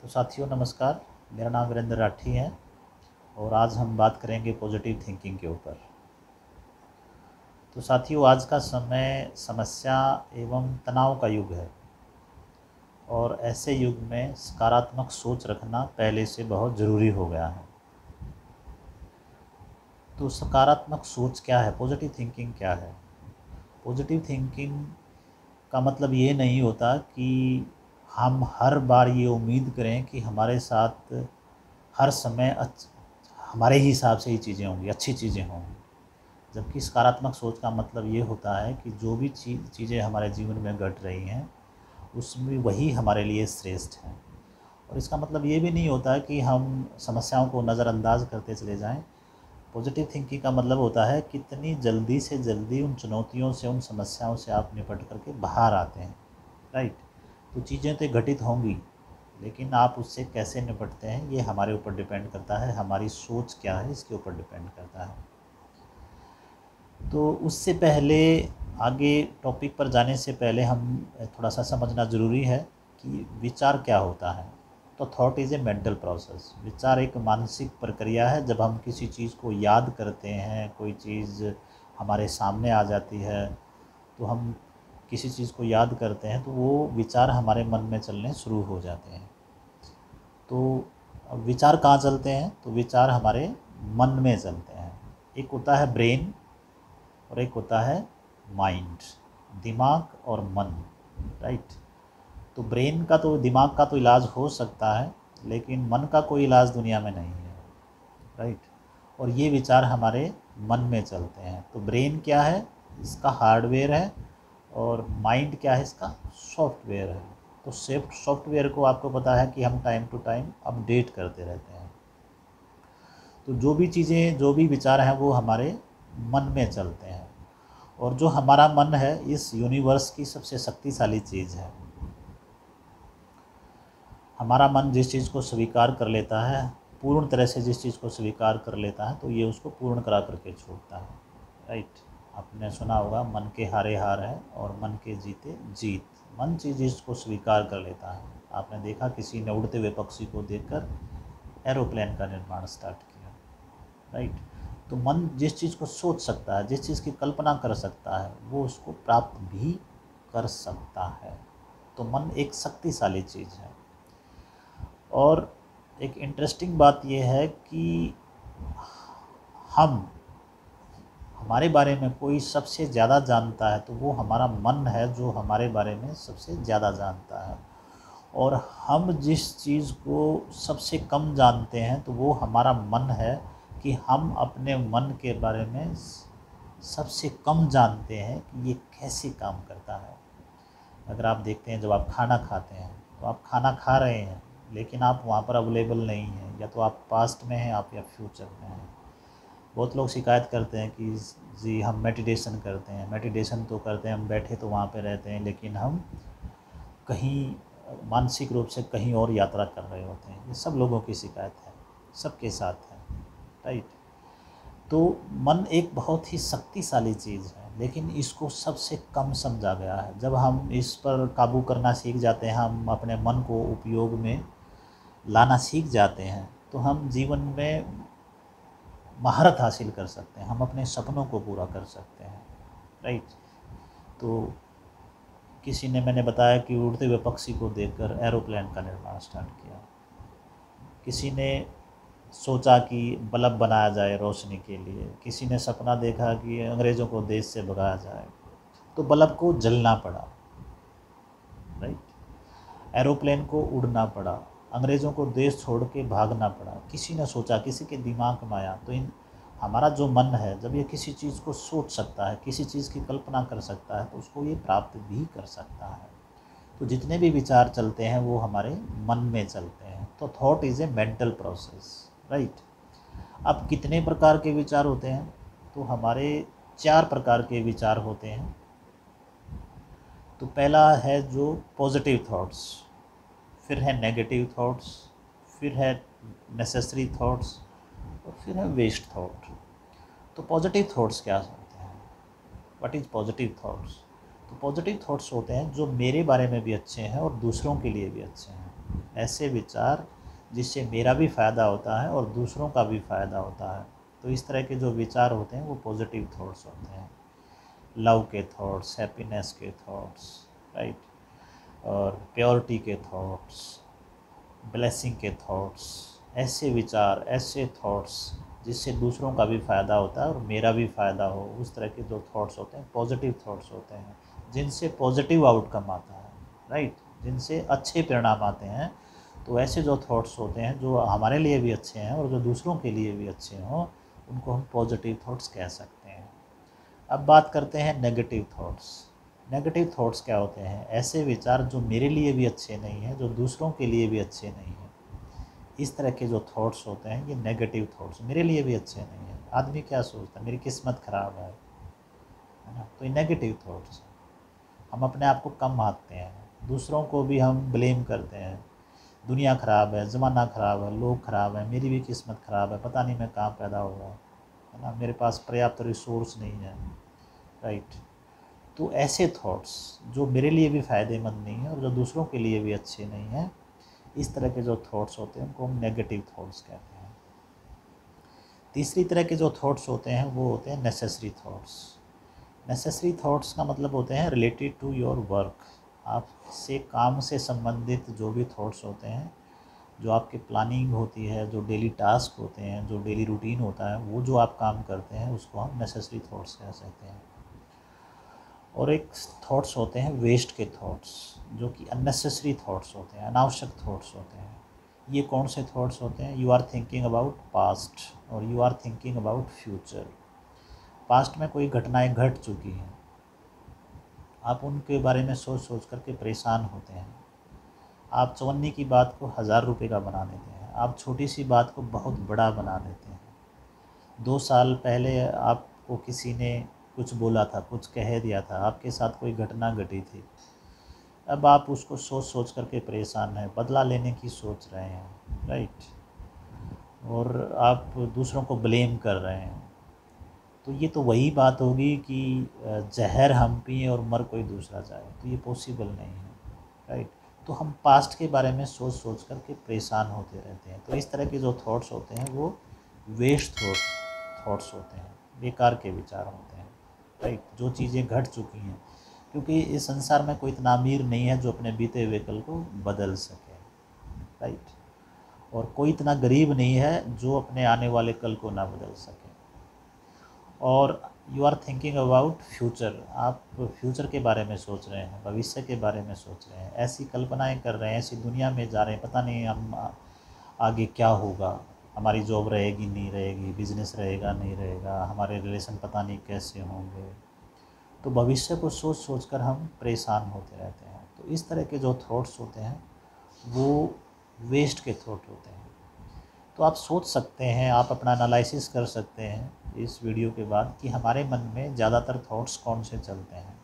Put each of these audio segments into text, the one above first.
तो साथियों नमस्कार, मेरा नाम वीरेंद्र राठी है और आज हम बात करेंगे पॉजिटिव थिंकिंग के ऊपर। तो साथियों आज का समय समस्या एवं तनाव का युग है और ऐसे युग में सकारात्मक सोच रखना पहले से बहुत ज़रूरी हो गया है। तो सकारात्मक सोच क्या है, पॉजिटिव थिंकिंग क्या है? पॉजिटिव थिंकिंग का मतलब ये नहीं होता कि हम हर बार ये उम्मीद करें कि हमारे साथ हर समय हमारे ही हिसाब से ही चीज़ें होंगी, अच्छी चीज़ें होंगी। जबकि सकारात्मक सोच का मतलब ये होता है कि जो भी चीज़ें हमारे जीवन में घट रही हैं उसमें वही हमारे लिए श्रेष्ठ हैं। और इसका मतलब ये भी नहीं होता कि हम समस्याओं को नज़रअंदाज करते चले जाएं। पॉजिटिव थिंकिंग का मतलब होता है कितनी जल्दी से जल्दी उन चुनौतियों से, उन समस्याओं से आप निपट करके बाहर आते हैं। राइट। तो चीज़ें तो घटित होंगी, लेकिन आप उससे कैसे निपटते हैं ये हमारे ऊपर डिपेंड करता है, हमारी सोच क्या है इसके ऊपर डिपेंड करता है। तो उससे पहले आगे टॉपिक पर जाने से पहले हम थोड़ा सा समझना ज़रूरी है कि विचार क्या होता है। तो thought is a mental process. विचार एक मानसिक प्रक्रिया है। जब हम किसी चीज़ को याद करते हैं, कोई चीज़ हमारे सामने आ जाती है, तो हम किसी चीज़ को याद करते हैं तो वो विचार हमारे मन में चलने शुरू हो जाते हैं। तो अब विचार कहाँ चलते हैं? तो विचार हमारे मन में चलते हैं। एक होता है ब्रेन और एक होता है माइंड, दिमाग और मन। राइट। तो ब्रेन का तो, दिमाग का तो इलाज हो सकता है, लेकिन मन का कोई इलाज दुनिया में नहीं है। राइट। और ये विचार हमारे मन में चलते हैं। तो ब्रेन क्या है? इसका हार्डवेयर है और माइंड क्या है? इसका सॉफ्टवेयर है। तो सॉफ्टवेयर को आपको पता है कि हम टाइम टू टाइम अपडेट करते रहते हैं। तो जो भी चीज़ें, जो भी विचार हैं वो हमारे मन में चलते हैं। और जो हमारा मन है इस यूनिवर्स की सबसे शक्तिशाली चीज़ है। हमारा मन जिस चीज़ को स्वीकार कर लेता है, पूर्ण तरह से जिस चीज़ को स्वीकार कर लेता है, तो ये उसको पूर्ण करा करके छोड़ता है। राइट। आपने सुना होगा मन के हारे हार है और मन के जीते जीत। मन चीज़ को स्वीकार कर लेता है। आपने देखा किसी ने उड़ते हुए पक्षी को देखकर एरोप्लेन का निर्माण स्टार्ट किया। राइट। तो मन जिस चीज़ को सोच सकता है, जिस चीज़ की कल्पना कर सकता है, वो उसको प्राप्त भी कर सकता है। तो मन एक शक्तिशाली चीज़ है। और एक इंटरेस्टिंग बात यह है कि हम, हमारे बारे में कोई सबसे ज़्यादा जानता है तो वो हमारा मन है, जो हमारे बारे में सबसे ज़्यादा जानता है। और हम जिस चीज़ को सबसे कम जानते हैं तो वो हमारा मन है कि हम अपने मन के बारे में सबसे कम जानते हैं कि ये कैसे काम करता है। अगर आप देखते हैं, जब आप खाना खाते हैं तो आप खाना खा रहे हैं, लेकिन आप वहाँ पर अवेलेबल नहीं हैं, या तो आप पास्ट में हैं आप या फ्यूचर में हैं। बहुत लोग शिकायत करते हैं कि जी हम मेडिटेशन करते हैं। मेडिटेशन तो करते हैं, हम बैठे तो वहाँ पे रहते हैं, लेकिन हम कहीं मानसिक रूप से कहीं और यात्रा कर रहे होते हैं। ये सब लोगों की शिकायत है, सबके साथ है। राइट। तो मन एक बहुत ही शक्तिशाली चीज़ है, लेकिन इसको सबसे कम समझा गया है। जब हम इस पर काबू करना सीख जाते हैं, हम अपने मन को उपयोग में लाना सीख जाते हैं, तो हम जीवन में महारत हासिल कर सकते हैं, हम अपने सपनों को पूरा कर सकते हैं। राइट। तो किसी ने, मैंने बताया कि उड़ते हुए पक्षी को देखकर एरोप्लेन का निर्माण स्टार्ट किया। किसी ने सोचा कि बल्ब बनाया जाए रोशनी के लिए। किसी ने सपना देखा कि अंग्रेज़ों को देश से भगाया जाए, तो बल्ब को जलना पड़ा। राइट। एरोप्लेन को उड़ना पड़ा, अंग्रेज़ों को देश छोड़ के भागना पड़ा। किसी ने सोचा, किसी के दिमाग में आया। तो इन हमारा जो मन है, जब ये किसी चीज़ को सोच सकता है, किसी चीज़ की कल्पना कर सकता है, तो उसको ये प्राप्त भी कर सकता है। तो जितने भी विचार चलते हैं वो हमारे मन में चलते हैं। तो thought is a mental process. Right. अब कितने प्रकार के विचार होते हैं? तो हमारे 4 प्रकार के विचार होते हैं। तो पहला है जो पॉजिटिव थॉट्स, फिर है नेगेटिव थॉट्स, फिर है नेसेसरी थॉट्स, और फिर है वेस्ट थॉट। तो पॉजिटिव थॉट्स क्या होते हैं? What is positive thoughts? तो पॉजिटिव थॉट्स होते हैं जो मेरे बारे में भी अच्छे हैं और दूसरों के लिए भी अच्छे हैं। ऐसे विचार जिससे मेरा भी फ़ायदा होता है और दूसरों का भी फ़ायदा होता है। तो इस तरह के जो विचार होते हैं वो पॉजिटिव थॉट्स होते हैं। लव के थॉट्स, हैप्पीनेस के थॉट्स, राइट, और प्योरिटी के थॉट्स, ब्लेसिंग के थॉट्स, ऐसे विचार, ऐसे थॉट्स जिससे दूसरों का भी फ़ायदा होता है और मेरा भी फ़ायदा हो, उस तरह के जो थॉट्स होते हैं पॉजिटिव थॉट्स होते हैं, जिनसे पॉजिटिव आउटकम आता है, राइट, जिनसे अच्छे परिणाम आते हैं। तो ऐसे जो थॉट्स होते हैं जो हमारे लिए भी अच्छे हैं और जो दूसरों के लिए भी अच्छे हों, उनको हम पॉजिटिव थॉट्स कह सकते हैं। अब बात करते हैं नेगेटिव थॉट्स। नेगेटिव थॉट्स क्या होते हैं? ऐसे विचार जो मेरे लिए भी अच्छे नहीं हैं, जो दूसरों के लिए भी अच्छे नहीं हैं। इस तरह के जो थॉट्स होते हैं ये नेगेटिव थॉट्स, मेरे लिए भी अच्छे नहीं हैं। आदमी क्या सोचता है, मेरी किस्मत ख़राब है ना? तो ये नेगेटिव थॉट्स। हम अपने आप को कम आंकते हैं, दूसरों को भी हम ब्लेम करते हैं, दुनिया ख़राब है, ज़माना ख़राब है, लोग ख़राब है, मेरी भी किस्मत ख़राब है, पता नहीं मैं कहाँ पैदा हुआ, है ना, मेरे पास पर्याप्त रिसोर्स नहीं है, राइट। तो ऐसे थॉट्स जो मेरे लिए भी फ़ायदेमंद नहीं है और जो दूसरों के लिए भी अच्छे नहीं हैं, इस तरह के जो थॉट्स होते हैं उनको हम नेगेटिव थॉट्स कहते हैं। तीसरी तरह के जो थॉट्स होते हैं वो होते हैं नेसेसरी थॉट्स। नेसेसरी थॉट्स का मतलब होते हैं रिलेटेड टू योर वर्क। आपसे काम से संबंधित जो भी थॉट्स होते हैं, जो आपकी प्लानिंग होती है, जो डेली टास्क होते हैं, जो डेली रूटीन होता है, वो जो आप काम करते हैं उसको हम नेसेसरी थॉट्स कह सकते हैं। और एक थॉट्स होते हैं वेस्ट के थॉट्स, जो कि अननेसेसरी थॉट्स होते हैं, अनावश्यक थॉट्स होते हैं। ये कौन से थॉट्स होते हैं? You are thinking about past और you are thinking about future. Past में कोई घटनाएं घट चुकी हैं, आप उनके बारे में सोच सोच करके परेशान होते हैं। आप चवन्नी की बात को 1000 रुपये का बना देते हैं, आप छोटी सी बात को बहुत बड़ा बना देते हैं। 2 साल पहले आपको किसी ने कुछ बोला था, कुछ कह दिया था, आपके साथ कोई घटना घटी थी, अब आप उसको सोच सोच करके परेशान हैं, बदला लेने की सोच रहे हैं, राइट, और आप दूसरों को ब्लेम कर रहे हैं। तो ये तो वही बात होगी कि जहर हम पिएँ और मर कोई दूसरा जाए, तो ये पॉसिबल नहीं है, राइट। तो हम पास्ट के बारे में सोच सोच करके परेशान होते रहते हैं। तो इस तरह के जो थॉट्स होते हैं वो वेस्ट थॉट्स होते हैं, बेकार के विचार होते हैं, राइट, जो चीज़ें घट चुकी हैं। क्योंकि इस संसार में कोई इतना अमीर नहीं है जो अपने बीते हुए कल को बदल सके, राइट, और कोई इतना गरीब नहीं है जो अपने आने वाले कल को ना बदल सके। और you are thinking about future, आप फ्यूचर के बारे में सोच रहे हैं, भविष्य के बारे में सोच रहे हैं, ऐसी कल्पनाएं कर रहे हैं, ऐसी दुनिया में जा रहे हैं, पता नहीं हम आगे क्या होगा, हमारी जॉब रहेगी नहीं रहेगी, बिजनेस रहेगा नहीं रहेगा, हमारे रिलेशन पता नहीं कैसे होंगे। तो भविष्य को सोच सोच कर हम परेशान होते रहते हैं। तो इस तरह के जो थॉट्स होते हैं वो वेस्ट के थॉट होते हैं। तो आप सोच सकते हैं, आप अपना एनालिसिस कर सकते हैं इस वीडियो के बाद कि हमारे मन में ज़्यादातर थॉट्स कौन से चलते हैं।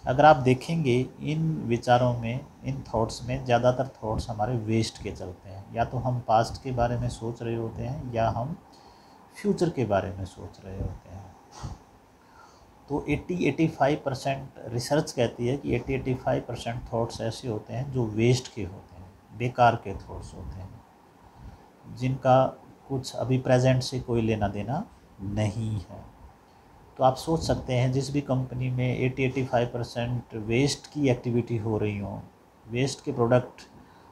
अगर आप देखेंगे इन विचारों में, इन थॉट्स में ज़्यादातर थॉट्स हमारे वेस्ट के चलते हैं। या तो हम पास्ट के बारे में सोच रहे होते हैं या हम फ्यूचर के बारे में सोच रहे होते हैं। तो 80-85% रिसर्च कहती है कि 80-85% थॉट्स ऐसे होते हैं जो वेस्ट के होते हैं, बेकार के थॉट्स होते हैं, जिनका कुछ अभी प्रेजेंट से कोई लेना देना नहीं है। तो आप सोच सकते हैं जिस भी कंपनी में 80-85% वेस्ट की एक्टिविटी हो रही हो, वेस्ट के प्रोडक्ट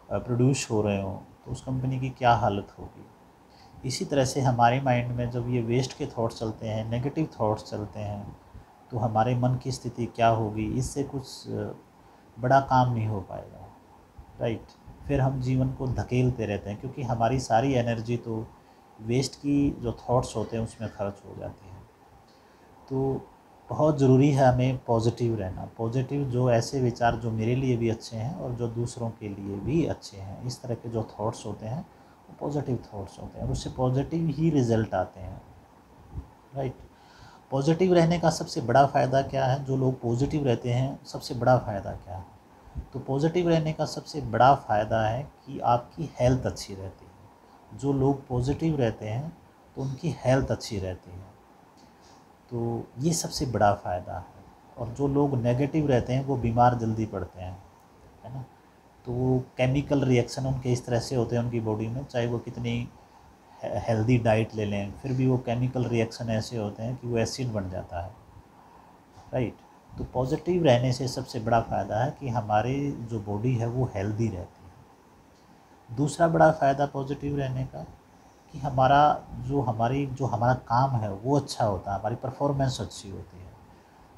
प्रोड्यूस हो रहे हो, तो उस कंपनी की क्या हालत होगी। इसी तरह से हमारे माइंड में जब ये वेस्ट के थॉट्स चलते हैं, नेगेटिव थॉट्स चलते हैं, तो हमारे मन की स्थिति क्या होगी, इससे कुछ बड़ा काम नहीं हो पाएगा, राइट। फिर हम जीवन को धकेलते रहते हैं क्योंकि हमारी सारी एनर्जी तो वेस्ट की जो थॉट्स होते हैं उसमें खर्च हो जाती है। तो बहुत ज़रूरी है हमें पॉजिटिव रहना, पॉजिटिव, जो ऐसे विचार जो मेरे लिए भी अच्छे हैं और जो दूसरों के लिए भी अच्छे हैं, इस तरह के जो थॉट्स होते हैं वो पॉजिटिव थॉट्स होते हैं और उससे पॉजिटिव ही रिज़ल्ट आते हैं, राइट। पॉजिटिव रहने का सबसे बड़ा फ़ायदा क्या है? जो लोग पॉजिटिव रहते हैं सबसे बड़ा फ़ायदा क्या है? तो पॉजिटिव रहने का सबसे बड़ा फ़ायदा है कि आपकी हेल्थ अच्छी रहती है। जो लोग पॉजिटिव रहते हैं तो उनकी हेल्थ अच्छी रहती है, तो ये सबसे बड़ा फ़ायदा है। और जो लोग नेगेटिव रहते हैं वो बीमार जल्दी पड़ते हैं, है ना। तो वो केमिकल रिएक्शन उनके इस तरह से होते हैं उनकी बॉडी में, चाहे वो कितनी हेल्दी डाइट ले लें फिर भी वो केमिकल रिएक्शन ऐसे होते हैं कि वो एसिड बन जाता है, राइट। तो पॉजिटिव रहने से सबसे बड़ा फ़ायदा है कि हमारी जो बॉडी है वो हेल्दी रहती है। दूसरा बड़ा फ़ायदा पॉजिटिव रहने का कि हमारा काम है वो अच्छा होता है, हमारी परफॉर्मेंस अच्छी होती है।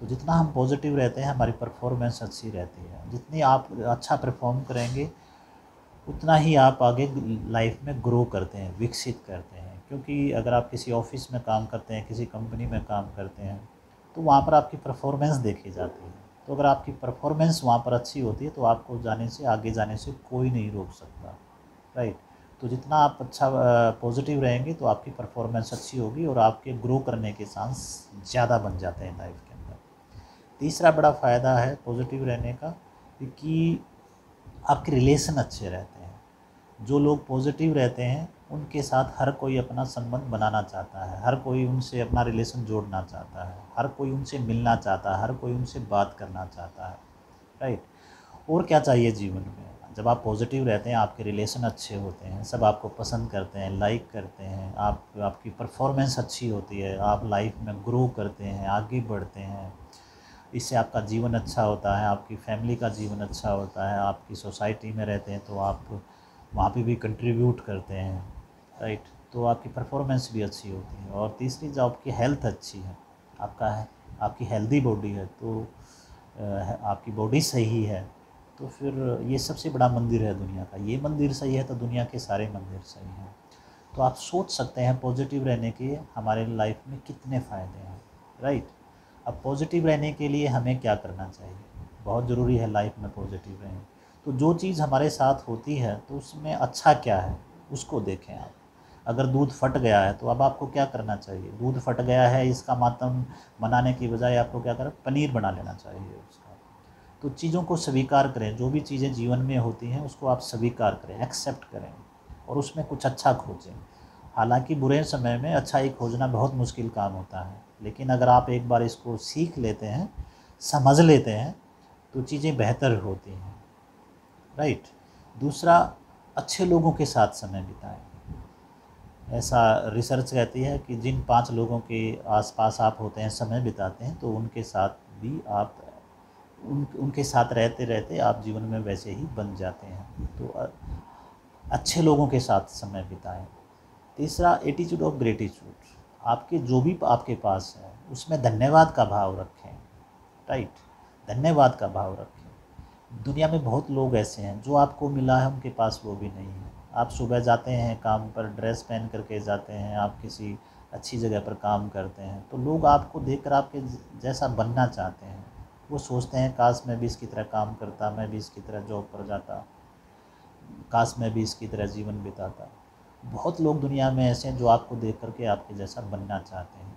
तो जितना हम पॉजिटिव रहते हैं हमारी परफॉर्मेंस अच्छी रहती है। जितनी आप अच्छा परफॉर्म करेंगे उतना ही आप आगे लाइफ में ग्रो करते हैं, विकसित करते हैं। क्योंकि अगर आप किसी ऑफिस में काम करते हैं, किसी कंपनी में काम करते हैं, तो वहाँ पर आपकी परफॉर्मेंस देखी जाती है। तो अगर आपकी परफॉर्मेंस वहाँ पर अच्छी होती है तो आपको आगे जाने से कोई नहीं रोक सकता, राइट। तो जितना आप अच्छा पॉजिटिव रहेंगे तो आपकी परफॉर्मेंस अच्छी होगी और आपके ग्रो करने के चांस ज़्यादा बन जाते हैं लाइफ के अंदर। तीसरा बड़ा फ़ायदा है पॉजिटिव रहने का कि आपके रिलेशन अच्छे रहते हैं। जो लोग पॉजिटिव रहते हैं उनके साथ हर कोई अपना संबंध बनाना चाहता है, हर कोई उनसे अपना रिलेशन जोड़ना चाहता है, हर कोई उनसे मिलना चाहता है, हर कोई उनसे बात करना चाहता है, राइट। और क्या चाहिए जीवन में, जब आप पॉजिटिव रहते हैं आपके रिलेशन अच्छे होते हैं, सब आपको पसंद करते हैं, लाइक करते हैं, आपकी परफॉर्मेंस अच्छी होती है, आप लाइफ में ग्रो करते हैं, आगे बढ़ते हैं। इससे आपका जीवन अच्छा होता है, आपकी फैमिली का जीवन अच्छा होता है, आपकी सोसाइटी में रहते हैं तो आप वहाँ पे भी कंट्रीब्यूट करते हैं, राइट। तो आपकी परफॉर्मेंस भी अच्छी होती है। और तीसरी, जो आपकी हेल्थ अच्छी है, आपकी हेल्दी बॉडी है, तो आपकी बॉडी सही है, तो फिर ये सबसे बड़ा मंदिर है दुनिया का। ये मंदिर सही है तो दुनिया के सारे मंदिर सही हैं। तो आप सोच सकते हैं पॉजिटिव रहने के हमारे लाइफ में कितने फ़ायदे हैं, राइट। अब पॉजिटिव रहने के लिए हमें क्या करना चाहिए, बहुत ज़रूरी है लाइफ में पॉजिटिव रहें। तो जो चीज़ हमारे साथ होती है तो उसमें अच्छा क्या है उसको देखें आप। अगर दूध फट गया है तो अब आपको क्या करना चाहिए, दूध फट गया है इसका मातम मनाने की बजाय आपको क्या करना, पनीर बना लेना चाहिए उसका। तो चीज़ों को स्वीकार करें, जो भी चीज़ें जीवन में होती हैं उसको आप स्वीकार करें, एक्सेप्ट करें और उसमें कुछ अच्छा खोजें। हालांकि बुरे समय में अच्छा ही खोजना बहुत मुश्किल काम होता है, लेकिन अगर आप एक बार इसको सीख लेते हैं, समझ लेते हैं, तो चीज़ें बेहतर होती हैं, राइट। दूसरा, अच्छे लोगों के साथ समय बिताएं। ऐसा रिसर्च कहती है कि जिन 5 लोगों के आसपास आप होते हैं, समय बिताते हैं, तो उनके साथ भी आप उनके साथ रहते रहते आप जीवन में वैसे ही बन जाते हैं। तो अच्छे लोगों के साथ समय बिताएं। तीसरा, एटीट्यूड ऑफ ग्रेटिट्यूड, आपके जो भी आपके पास है उसमें धन्यवाद का भाव रखें, राइट। धन्यवाद का भाव रखें। दुनिया में बहुत लोग ऐसे हैं जो आपको मिला है उनके पास वो भी नहीं है। आप सुबह जाते हैं काम पर, ड्रेस पहन करके जाते हैं, आप किसी अच्छी जगह पर काम करते हैं, तो लोग आपको देखकर आपके जैसा बनना चाहते हैं। वो सोचते हैं काश मैं भी इसकी तरह काम करता, मैं भी इसकी तरह जॉब पर जाता, काश मैं भी इसकी तरह जीवन बिताता। बहुत लोग दुनिया में ऐसे हैं जो आपको देख करके आपके जैसा बनना चाहते हैं।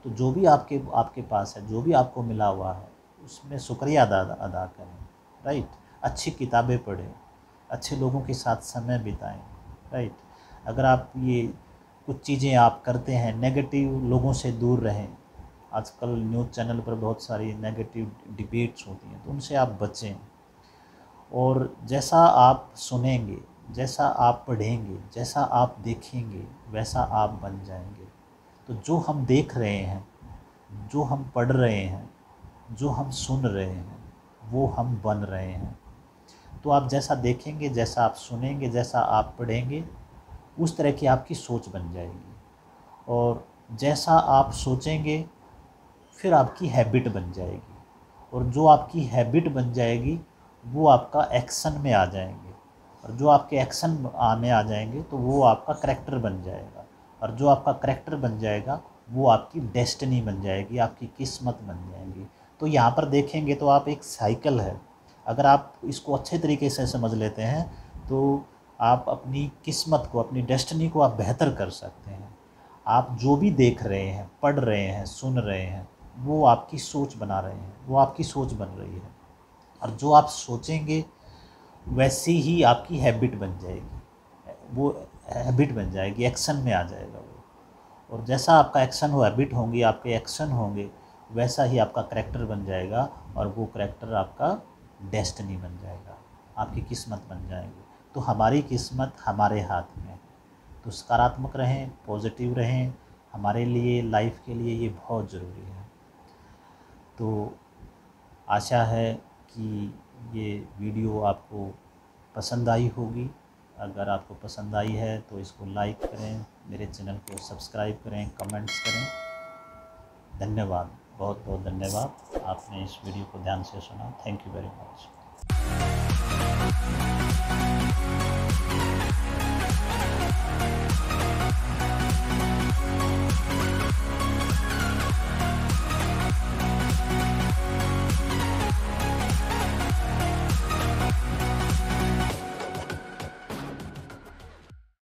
तो जो भी आपके पास है, जो भी आपको मिला हुआ है, उसमें शुक्रिया अदा करें, राइट। अच्छी किताबें पढ़ें, अच्छे लोगों के साथ समय बिताएं, राइट। अगर आप ये कुछ चीज़ें आप करते हैं, नेगेटिव लोगों से दूर रहें। आजकल न्यूज़ चैनल पर बहुत सारी नेगेटिव डिबेट्स होती हैं, तो उनसे आप बचें। और जैसा आप सुनेंगे, जैसा आप पढ़ेंगे, जैसा आप देखेंगे, वैसा आप बन जाएंगे। तो जो हम देख रहे हैं, जो हम पढ़ रहे हैं, जो हम सुन रहे हैं, वो हम बन रहे हैं। तो आप जैसा देखेंगे, जैसा आप सुनेंगे, जैसा आप पढ़ेंगे, उस तरह की आपकी सोच बन जाएगी। और जैसा आप सोचेंगे फिर आपकी हैबिट बन जाएगी, और जो आपकी हैबिट बन जाएगी वो आपका एक्शन में आ जाएंगे, और जो आपके एक्शन में आ जाएंगे तो वो आपका करैक्टर बन जाएगा, और जो आपका करैक्टर बन जाएगा वो आपकी डेस्टिनी बन जाएगी, आपकी किस्मत बन जाएगी। तो यहाँ पर देखेंगे तो आप एक साइकिल है, अगर आप इसको अच्छे तरीके से समझ लेते हैं तो आप अपनी किस्मत को, अपनी डेस्टिनी को आप बेहतर कर सकते हैं। आप जो भी देख रहे हैं, पढ़ रहे हैं, सुन रहे हैं, वो आपकी सोच बना रहे हैं, वो आपकी सोच बन रही है। और जो आप सोचेंगे वैसी ही आपकी हैबिट बन जाएगी, वो हैबिट बन जाएगी, एक्शन में आ जाएगा वो। और जैसा आपका एक्शन हो, हैबिट होंगी, आपके एक्शन होंगे, वैसा ही आपका करैक्टर बन जाएगा, और वो करैक्टर आपका डेस्टिनी बन जाएगा। आपकी किस्मत बन जाएगी। तो हमारी किस्मत हमारे हाथ में है। तो सकारात्मक रहें, पॉजिटिव रहें, हमारे लिए, लाइफ के लिए ये बहुत ज़रूरी है। तो आशा है कि ये वीडियो आपको पसंद आई होगी। अगर आपको पसंद आई है तो इसको लाइक करें, मेरे चैनल को सब्सक्राइब करें, कमेंट्स करें। धन्यवाद, बहुत बहुत धन्यवाद, आपने इस वीडियो को ध्यान से सुना। Thank you very much.